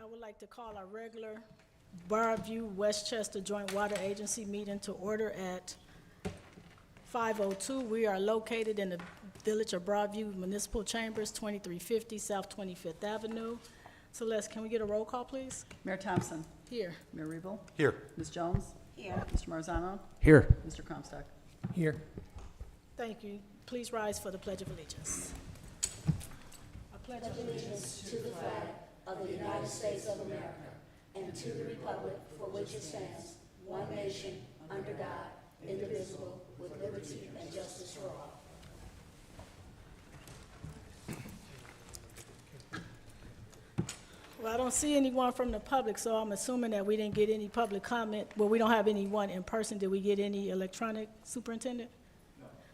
I would like to call our regular Broadview Westchester Joint Water Agency meeting to order at 5:02. We are located in the Village of Broadview Municipal Chambers, 2350 South 25th Avenue. Celeste, can we get a roll call, please? Mayor Thompson. Here. Mayor Rebel. Here. Ms. Jones. Here. Mr. Marzano. Here. Mr. Comstock. Here. Thank you. Please rise for the Pledge of Allegiance. I pledge allegiance To the flag of the United States of America and to the republic for which it stands, one nation, under God, indivisible, with liberty and justice for all. Well, I don't see anyone from the public, so I'm assuming that we didn't get any public comment. Well, we don't have anyone in person. Did we get any electronic, Superintendent?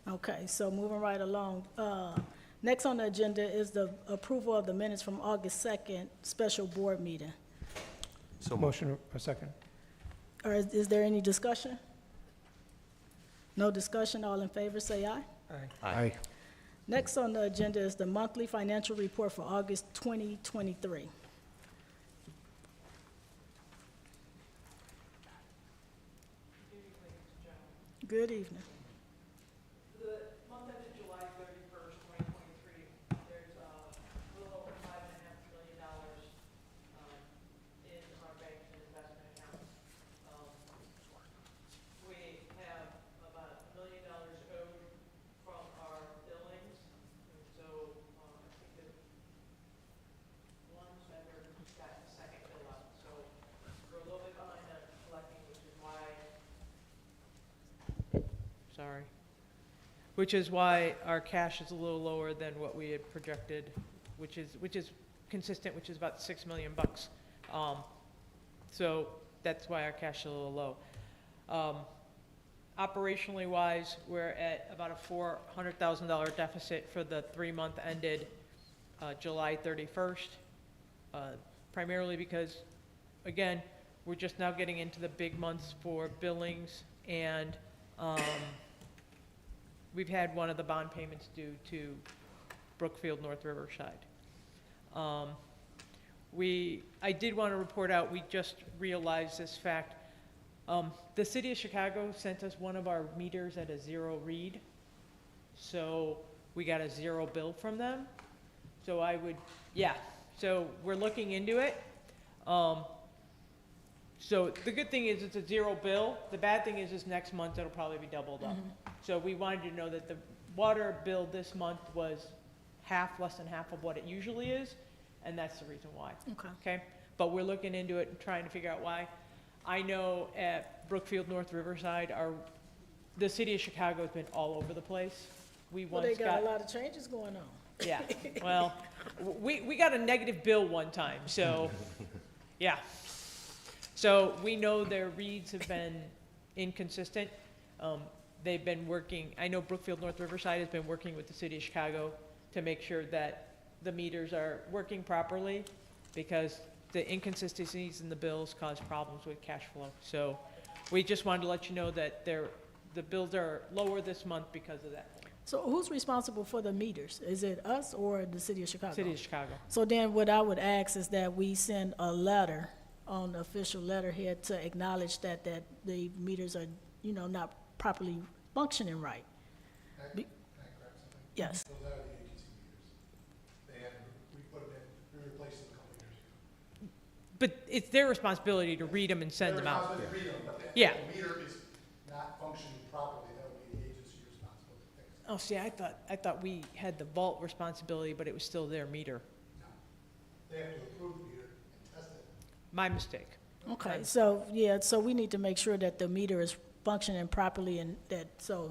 No. Okay, so moving right along. Next on the agenda is the approval of the minutes from August 2nd special board meeting. So Motion, a second. Or is there any discussion? No discussion, all in favor, say aye. Aye. Next on the agenda is the monthly financial report for August 2023. Good evening. The month ended July 31st, 2023, there's a little over $5.5 million in our bank and investment accounts. We have about $1 million owed from our billings, and so I think that one vendor got the second bill out, so we're a little bit behind on collecting, which is why our cash is a little lower than what we had projected, which is consistent, which is about $6 million. So that's why our cash is a little low. Operationally wise, we're at about a $400,000 deficit for the 3-month ended July 31st, primarily because, again, we're just now getting into the big months for billings, and we've had one of the bond payments due to Brookfield North Riverside. I did want to report out, we just realized this fact. The city of Chicago sent us one of our meters at a 0 read. So we got a 0 bill from them. So so we're looking into it. So the good thing is it's a 0 bill. The bad thing is next month it'll probably be doubled up. So we wanted you to know that the water bill this month was less than half of what it usually is, and that's the reason why. Okay? But we're looking into it and trying to figure out why. I know at Brookfield North Riverside, the city of Chicago has been all over the place. Well, they got a lot of changes going on. Yeah, well, we got a negative bill one time, so, yeah. So we know their reads have been inconsistent. They've been working, I know Brookfield North Riverside has been working with the city of Chicago to make sure that the meters are working properly, because the inconsistencies in the bills cause problems with cash flow. So we just wanted to let you know that the bills are lower this month because of that. So who's responsible for the meters? Is it us or the city of Chicago? City of Chicago. So then what I would ask is that we send a letter on the official letterhead to acknowledge that the meters are, not properly functioning right. Can I correct something? Yes. Those are the agency meters. We put them in, we replaced them a couple years ago. But it's their responsibility to read them and send them out. They're responsible to read them, but Yeah. if the meter is not functioning properly, that would be the agency responsible to fix it. Oh, see, I thought we had the vault responsibility, but it was still their meter. No. They have to approve the meter and test it. My mistake. Okay, so we need to make sure that the meter is functioning properly and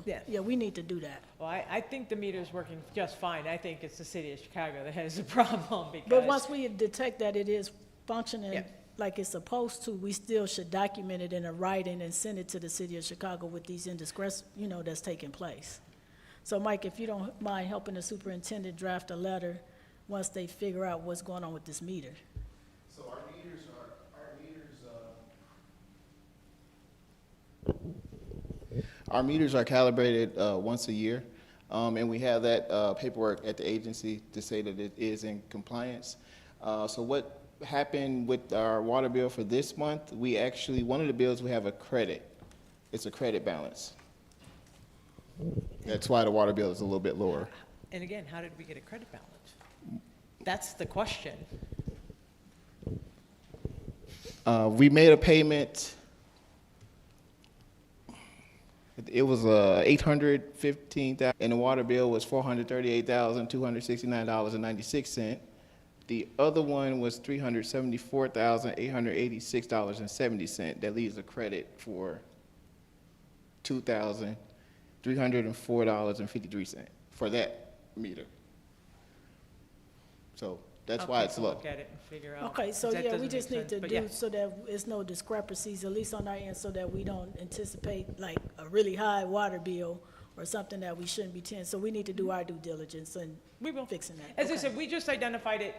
Yes. we need to do that. Well, I think the meter's working just fine. I think it's the city of Chicago that has the problem because. But once we detect that it is functioning Yeah. like it's supposed to, we still should document it in a writing and send it to the city of Chicago with these indiscretions, that's taking place. So Mike, if you don't mind helping the superintendent draft a letter once they figure out what's going on with this meter. So our meters Our meters are calibrated once a year, and we have that paperwork at the agency to say that it is in compliance. So what happened with our water bill for this month, we actually, one of the bills, we have a credit. It's a credit balance. That's why the water bill is a little bit lower. And again, how did we get a credit balance? That's the question. We made a payment. It was $815,000, and the water bill was $438,269.96. The other one was $374,886.70. That leaves a credit for $2,304.53 for that meter. So that's I'll why take it's a low. Look at it and figure out. Okay, so that yeah, we doesn't just make need to sense, but yeah. do so that it's no discrepancies, at least on our end, so that we don't anticipate like a really high water bill or something that we shouldn't be paying. So we need to do our due diligence in We will. fixing that. As I Okay. said, we just identified it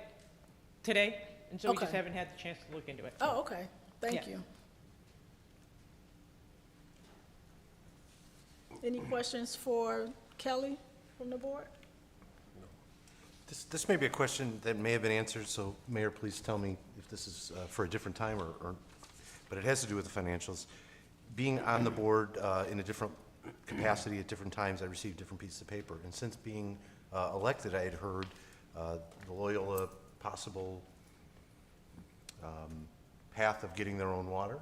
today, and so we just Okay. haven't had the chance to look into it. Oh, okay, thank Yeah. you. Any questions for Kelly from the board? This may be a question that may have been answered, so Mayor, please tell me if this is for a different time but it has to do with the financials. Being on the board in a different capacity at different times, I received different pieces of paper. And since being elected, I had heard the Loyola possible path of getting their own water.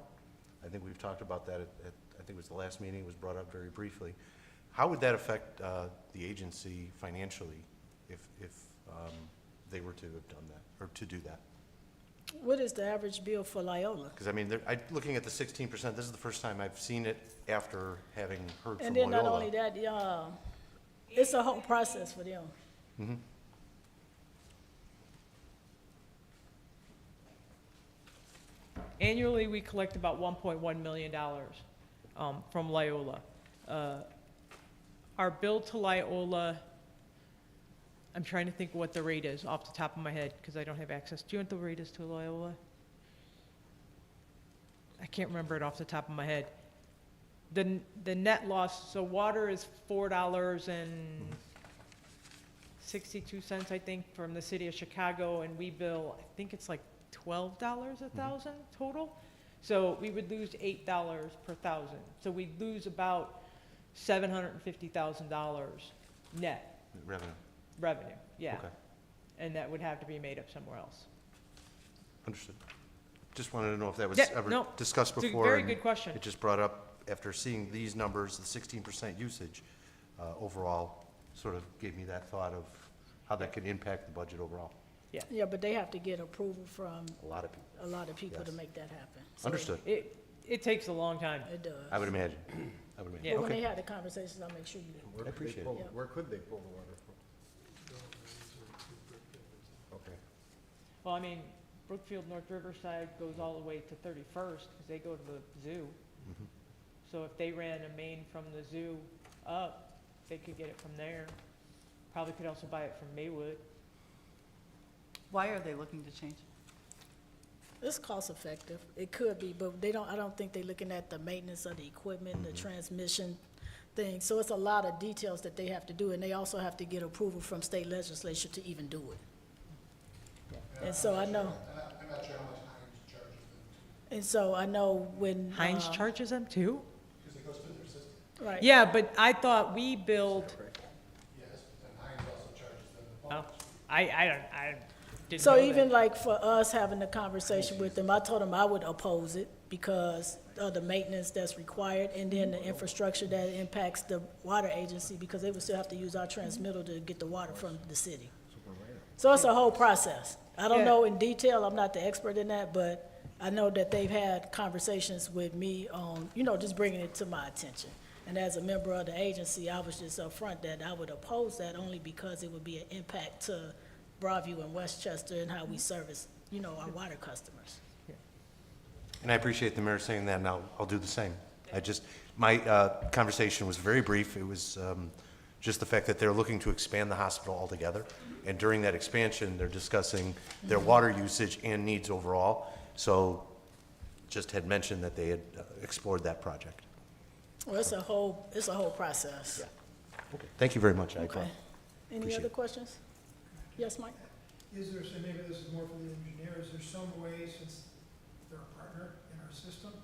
I think we've talked about that I think it was the last meeting, it was brought up very briefly. How would that affect the agency financially if they were to have done that, or to do that? What is the average bill for Loyola? Because I mean, looking at the 16%, this is the first time I've seen it after having heard from And then not Loyola. only that, it's a whole process for them. Annually, we collect about $1.1 million from Loyola. Our bill to Loyola, I'm trying to think what the rate is off the top of my head, because I don't have access. Do you know what the rate is to Loyola? I can't remember it off the top of my head. The net loss, so water is $4.62, I think, from the city of Chicago, and we bill, I think it's like $12 a thousand total. So we would lose $8 per thousand. So we'd lose about $750,000 net revenue, yeah. Okay, And that would have to be made up somewhere else. understood. Just wanted to know if that was Yeah, ever no, discussed it's a before. very and good question. It just brought up, after seeing these numbers, the 16% usage overall, sort of gave me that thought of how that could impact the budget overall. Yeah, but they have to get approval from A lot of people. a lot of people to Yes. make that happen. So Understood. It takes a long time. It does. I would imagine. I would imagine. Yeah. But when Okay. they have the conversations, I'll make sure you, I appreciate it. Yeah. Where could they pull the water from? Okay. Well, I mean, Brookfield North Riverside goes all the way to 31st, because they go to the zoo. Mhm. So if they ran a main from the zoo up, they could get it from there. Probably could also buy it from Maywood. Why are they looking to change? it's cost effective. It could be, but they don't, I don't think they're looking at the maintenance of the equipment, the transmission thing. So it's a lot of details that they have to do, and they also have to get approval from state legislature to even do it. And so I know, I'm not sure how much Heinz charges them, and so I know when. Heinz charges them too? because it goes through their system. Right. Yeah, but I thought we billed, Yes, and Heinz also charges them the oh, pump. I didn't know So that. even like for us having the conversation with them, I told them I would oppose it because of the maintenance that's required and then the infrastructure that impacts the water agency, because they would still have to use our transmitter to get the water from the city. So it's a whole process. I don't Yeah. know in detail, I'm not the expert in that, but I know that they've had conversations with me on, just bringing it to my attention. And as a member of the agency, I was just upfront that I would oppose that only because it would be an impact to Broadview and Westchester and how we service, our water customers. And I appreciate the mayor saying that, and I'll do the same. My conversation was very brief. It was just the fact that they're looking to expand the hospital altogether. And during that expansion, they're discussing their water usage and needs overall. So just had mentioned that they had explored that project. Well, it's a whole process. Okay. Thank you very much. Okay. Any Appreciate other it. questions? Yes, Mike? is there, so maybe this is more for the engineer, is there some way, since they're a partner in our system,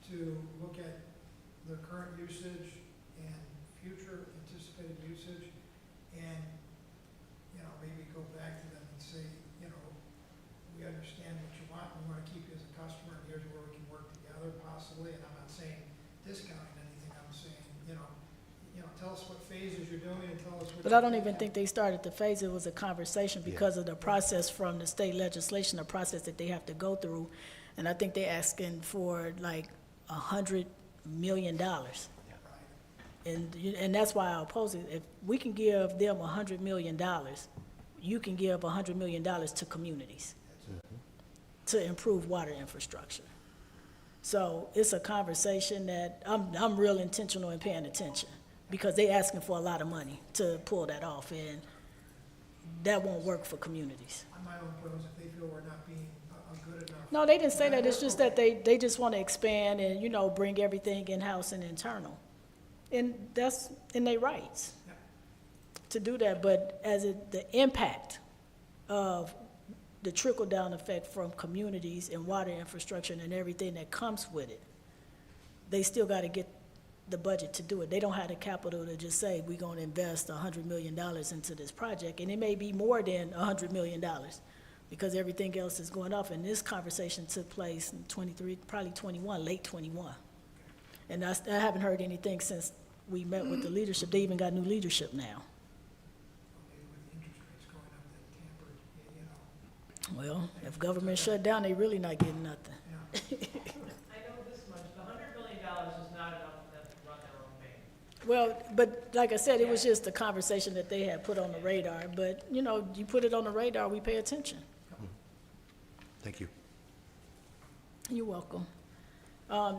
to look at the current usage and future anticipated usage, and, you know, maybe go back to them and say, you know, we understand what you want, we want to keep you as a customer, and here's where we can work together possibly, and I'm not saying discounting anything, I'm saying, you know, tell us what phases you're doing and tell us what. But I don't even think they started the phase, it was a conversation because of the process from the state legislation, the process that they have to go through. And I think they're asking for like $100 million. And that's why I oppose it. If we can give them $100 million, you can give $100 million to communities to improve water infrastructure. So it's a conversation that I'm real intentional in paying attention, because they asking for a lot of money to pull that off, and that won't work for communities. My own point was if they feel we're not being good enough. No, they didn't say that, it's just that they just want to expand and, you know, bring everything in-house and internal. And that's in their rights to do that, but the impact of the trickle-down effect from communities and water infrastructure and everything that comes with it, they still got to get the budget to do it. They don't have the capital to just say, we're going to invest $100 million into this project, and it may be more than $100 million, because everything else is going off. And this conversation took place in 23, probably 21, late 21. And I haven't heard anything since we met with the leadership. They even got new leadership now. Maybe with interest rates going up, that tampered, you know. Well, if government shut down, they really not getting nothing. I know this much, the $100 million is not enough for them to run their own bank. Well, but like I said, it was just a conversation that they had put on the radar. But, you know, you put it on the radar, we pay attention. Thank you. You're welcome.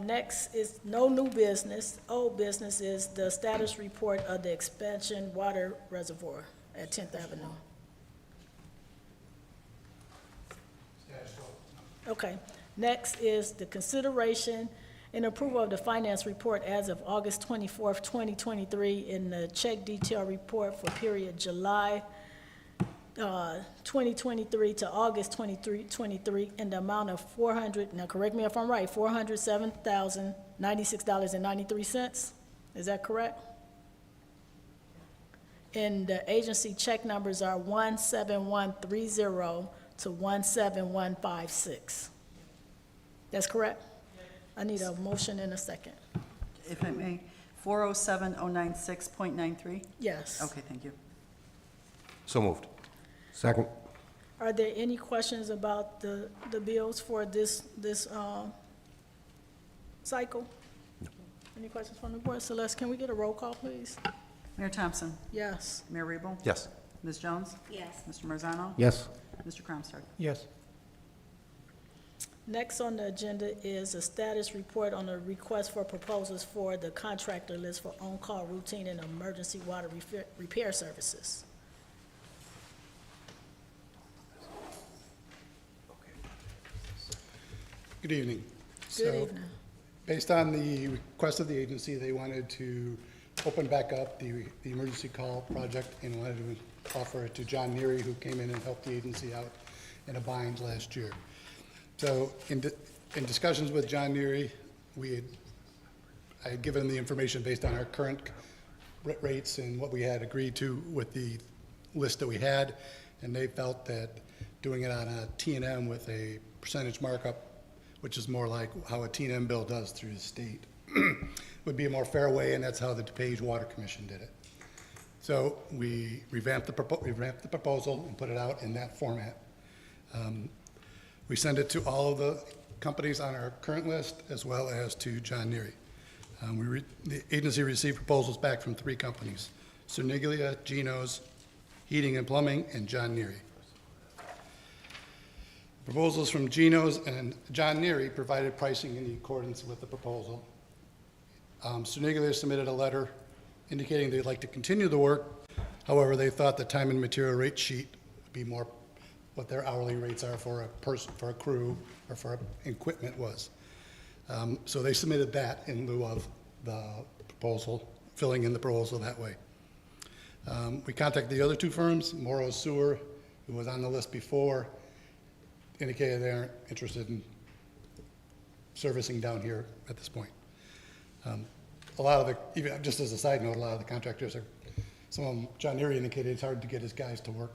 Next is no new business. Old business is the status report of the expansion water reservoir at 10th Avenue. Okay. Next is the consideration and approval of the finance report as of August 24th, 2023, in the check detail report for period July 2023 to August 2023 in the amount of now correct me if I'm right, $407,096.93. Is that correct? And the agency check numbers are 17130 to 17156. That's correct? I need a motion in a second. If I may, 407096.93? Yes. Okay, thank you. So moved. Second. Are there any questions about the bills for this cycle? No. Any questions from the board? Celeste, can we get a roll call, please? Mayor Thompson? Yes. Mayor Rebo? Yes. Ms. Jones? Yes. Mr. Marzano? Yes. Mr. Cromstad? Yes. Next on the agenda is a status report on the request for proposals for the contractor list for on-call routine and emergency water repair services. Good evening. Good evening. Based on the request of the agency, they wanted to open back up the emergency call project and wanted to offer it to John Neary, who came in and helped the agency out in a bind last year. So in discussions with John Neary, I had given him the information based on our current rates and what we had agreed to with the list that we had, and they felt that doing it on a T&M with a percentage markup, which is more like how a T&M bill does through the state, would be a more fair way, and that's how the DePage Water Commission did it. So we revamped the proposal and put it out in that format. We sent it to all of the companies on our current list, as well as to John Neary. The agency received proposals back from 3 companies: Cerniglia, Geno's, Heating and Plumbing, and John Neary. Proposals from Geno's and John Neary provided pricing in accordance with the proposal. Cerniglia submitted a letter indicating they'd like to continue the work. However, they thought the time and material rate sheet would be more what their hourly rates are for a person, for a crew, or for equipment was. So they submitted that in lieu of the proposal, filling in the proposal that way. We contacted the other 2 firms, Morrow Sewer, who was on the list before, indicated they aren't interested in servicing down here at this point. A lot of the, even just as a side note, a lot of the contractors are, some of them, John Neary indicated it's hard to get his guys to work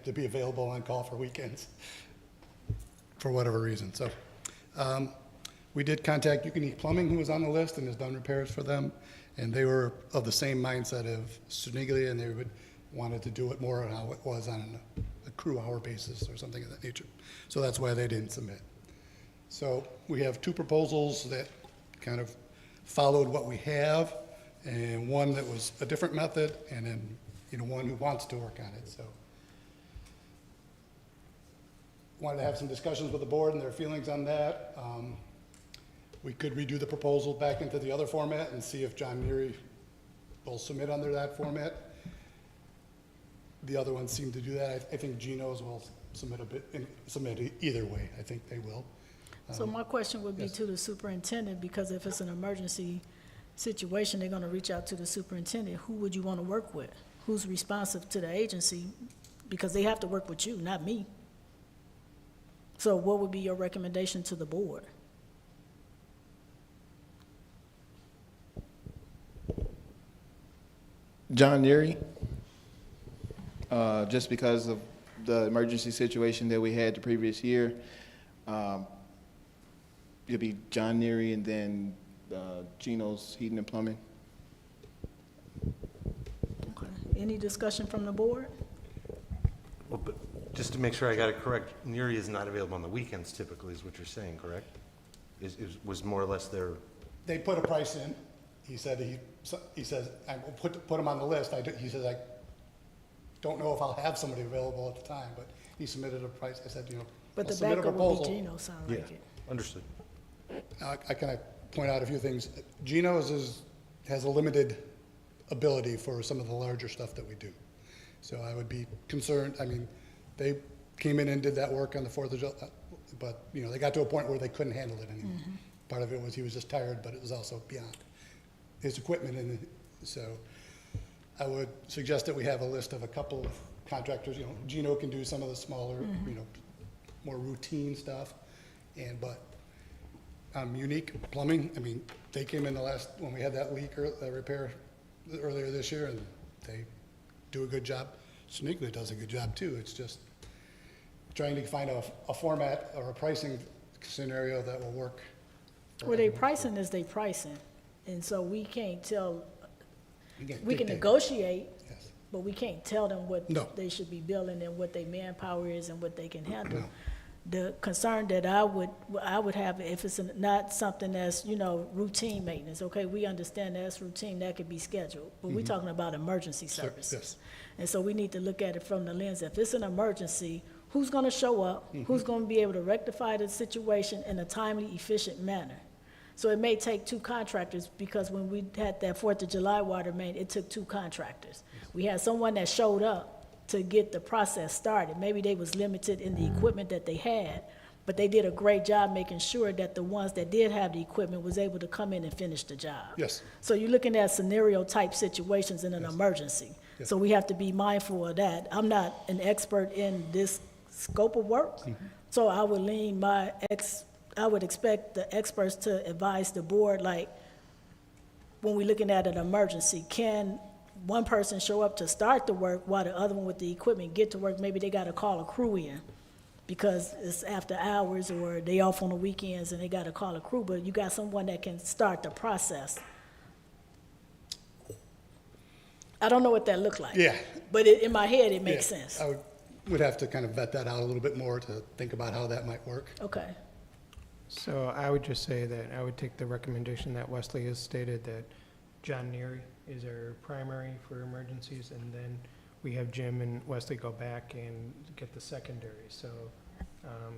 to be available on call for weekends for whatever reason. So we did contact Unique Plumbing, who was on the list and has done repairs for them. And they were of the same mindset of Suniglia, and they wanted to do it more on how it was on a crew hour basis or something of that nature. So that's why they didn't submit. So we have two proposals that kind of followed what we have, and one that was a different method, and then, one who wants to work on it, so. Wanted to have some discussions with the board and their feelings on that. We could redo the proposal back into the other format and see if John Neary will submit under that format. The other ones seem to do that. I think Geno's will submit either way. I think they will. So my question would be yes. to the superintendent, because if it's an emergency situation, they're gonna reach out to the superintendent. Who would you wanna work with? Who's responsive to the agency? Because they have to work with you, not me. So what would be your recommendation to the board? John Neary, just because of the emergency situation that we had the previous year, it'll be John Neary and then Geno's Heating and Plumbing. Okay. Any discussion from the board? Well, but just to make sure I got it correct, Neary is not available on the weekends typically, is what you're saying, correct? Was more or less their, They put a price in. He said, he says, I will put him on the list. He says, I don't know if I'll have somebody available at the time, but he submitted a price. I said, But I'll the submit a backup would proposal. be Gino, sound yeah, like it. understood. I can point out a few things. Geno's has a limited ability for some of the larger stuff that we do. So I would be concerned. I mean, they came in and did that work on the 4th of July, but, they got to a point where they couldn't handle it anymore. Mm-hmm. Part of it was he was just tired, but it was also beyond his equipment. And so I would suggest that we have a list of a couple of contractors. Geno can do some of the smaller, more routine stuff. But Unique Plumbing, I mean, they came in when we had that leak or that repair earlier this year, and they do a good job. Suniglia does a good job too. It's just trying to find a format or a pricing scenario that will work. Well, they pricing is they pricing, and so we can't tell, we can dictate. negotiate, Yes. but we can't tell them what No. they should be billing and what their manpower is and what they can handle. No. The concern that I would have, if it's not something that's, routine maintenance, okay, we understand that's routine, that could be scheduled, but we're talking about emergency services. Yes. And so we need to look at it from the lens, if it's an emergency, who's gonna show up? Who's gonna be able to rectify the situation in a timely, efficient manner? So it may take two contractors, because when we had that 4th of July water main, it took two contractors. We had someone that showed up to get the process started. Maybe they was limited in the equipment that they had, but they did a great job making sure that the ones that did have the equipment was able to come in and finish the job. Yes. So you're looking at scenario type situations in an emergency. Yes. So we have to be mindful of that. I'm not an expert in this scope of work, so I would I would expect the experts to advise the board, like, when we're looking at an emergency, can one person show up to start the work while the other one with the equipment get to work? Maybe they gotta call a crew in because it's after hours, or they off on the weekends and they gotta call a crew, but you got someone that can start the process. I don't know what that looked like. Yeah. But in my head, it makes Yeah, sense. I would have to kind of vet that out a little bit more to think about how that might work. Okay. So I would just say that I would take the recommendation that Wesley has stated, that John Neary is our primary for emergencies, and then we have Jim and Wesley go back and get the secondary. So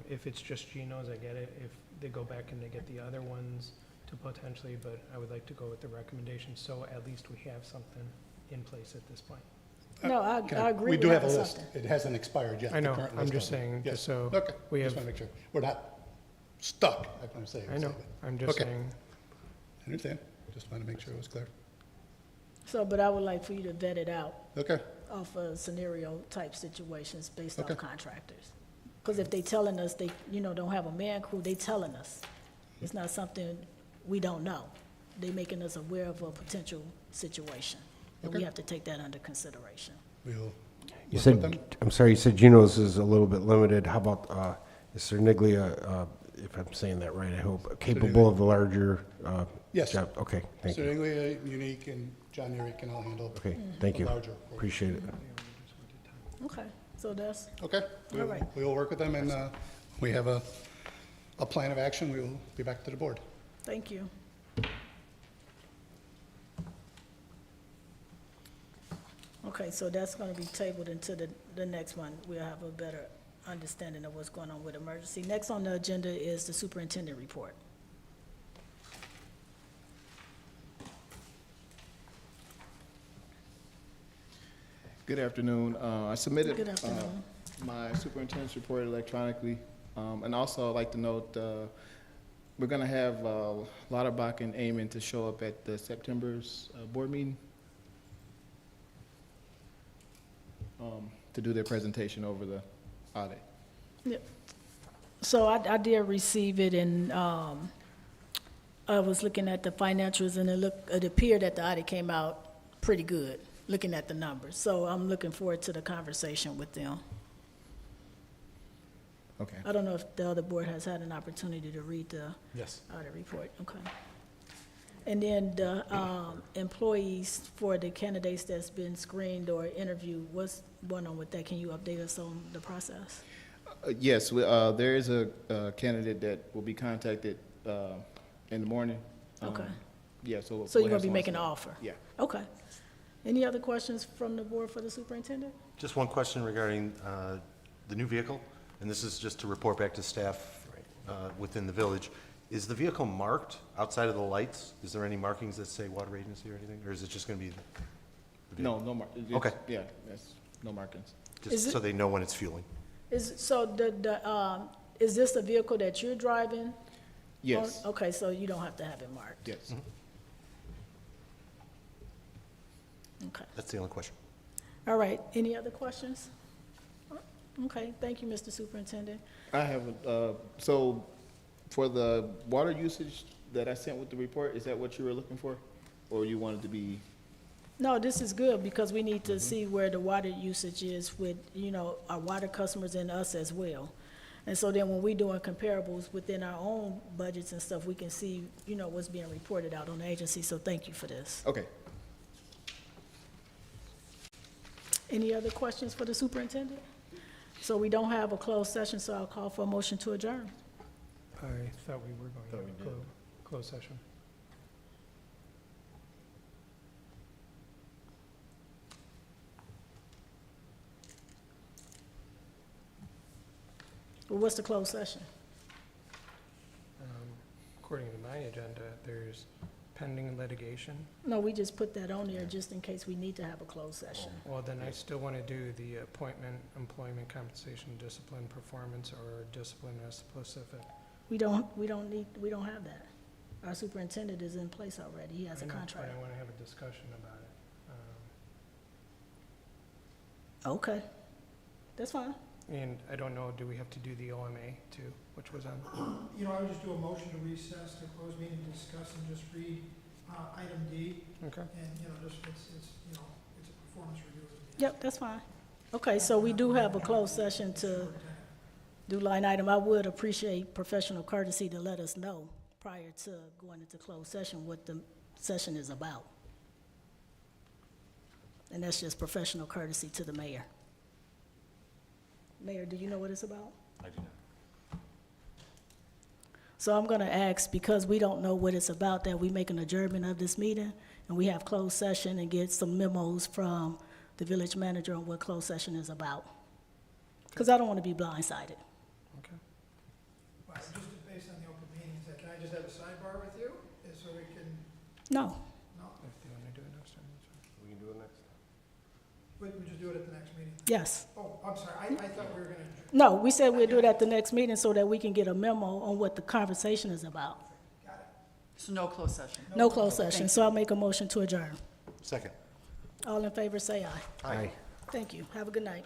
if it's just Geno's, I get it. If they go back and they get the other ones to potentially, but I would like to go with the recommendation, so at least we have something in place at this point. No, I agree We with do have a having list. something. It hasn't expired yet. I the know, current I'm list just doesn't. saying, Yes. just so Okay, we just have- want to make sure. We're not stuck, I'm going to say. I know, I'm just Okay. saying, I understand. Just want to make sure it was clear. So, but I would like for you to vet it out Okay, off of scenario-type situations based Okay. off contractors. Because if they telling us they, don't have a man crew, they telling us. It's not something we don't know. They making us aware of a potential situation. And we Okay. have to take that under consideration. we'll You work with said, them. I'm sorry, you said Junos is a little bit limited. How about, is Cerniglia, if I'm saying that right, I hope, capable of the larger, Yes. job? Okay, thank you. Certainly, Unique and John Neary can all handle Okay, thank the you. larger. portion. Appreciate it. Okay, so that's, Okay, All right. we will work with them, and we have a plan of action. We will be back to the board. thank you. Okay, so that's gonna be tabled into the next one. We'll have a better understanding of what's going on with emergency. Next on the agenda is the superintendent report. Good afternoon. I submitted Good afternoon. my superintendent's report electronically. And also, I'd like to note, we're going to have Lauterbach and Amen to show up at the September's board meeting to do their presentation over the audit. So I did receive it, and I was looking at the financials, and it appeared that the audit came out pretty good, looking at the numbers. So I'm looking forward to the conversation with them. Okay. I don't know if the other board has had an opportunity to read the Yes. audit report. Okay. And then the employees for the candidates that's been screened or interviewed, what's going on with that? Can you update us on the process? Yes, there is a candidate that will be contacted in the morning. Okay. Yeah, so. So we'll you're gonna have be someone making say- an offer? Yeah. Okay. Any other questions from the board for the superintendent? Just one question regarding the new vehicle, and this is just to report back to staff within the village. Is the vehicle marked outside of the lights? Is there any markings that say water agency or anything, or is it just going to be? the No, vehicle? no mar. Okay. Yeah, that's, no markings. Is Just it- so they know when it's fueling. Is this a vehicle that you're driving? Yes, Okay, so you don't have to have it marked? yes. Okay. That's the only question. All right, any other questions? Okay, thank you, Mr. Superintendent. I have, so for the water usage that I sent with the report, is that what you were looking for? Or you wanted to be, No, this is good, because we need to see where the water usage is with, our water customers and us as well. And so then when we doing comparables within our own budgets and stuff, we can see, what's being reported out on the agency, so thank you for this. okay. Any other questions for the superintendent? So we don't have a closed session, so I'll call for a motion to adjourn. I thought we were going to have a closed session. Well, what's the closed session? According to my agenda, there's pending litigation. No, we just put that on there just in case we need to have a closed session. Well, then I still want to do the appointment, employment, compensation, discipline, performance, or discipline as specific. We don't have that. Our superintendent is in place already. He has a I know, contract. But I want to have a discussion about it. Okay, that's fine. And I don't know, do we have to do the OMA too, which was on? I would just do a motion to recess the closed meeting, discuss and just read item D, Okay. and, just, it's a performance review. Yep, that's fine. Okay, so we do have a closed session to do line item. I would appreciate professional courtesy to let us know prior to going into closed session what the session is about. And that's just professional courtesy to the mayor. Mayor, do you know what it's about? I do not. So I'm gonna ask, because we don't know what it's about, that we make an adjournment of this meeting, and we have closed session and get some memos from the village manager on what closed session is about. Because I don't want to be blindsided. Okay. Well, just based on the open meetings, can I just have a sidebar with you, so we can, No, no, If you want to do it next time, that's fine. We can do it next time. we just do it at the next meeting? yes. Oh, I'm sorry, I thought we were gonna, No, we said we'd do it at the next meeting so that we can get a memo on what the conversation is about. So no closed session. No closed session, so I'll make a motion to adjourn. Second. All in favor, say aye. Aye. Thank you. Have a good night.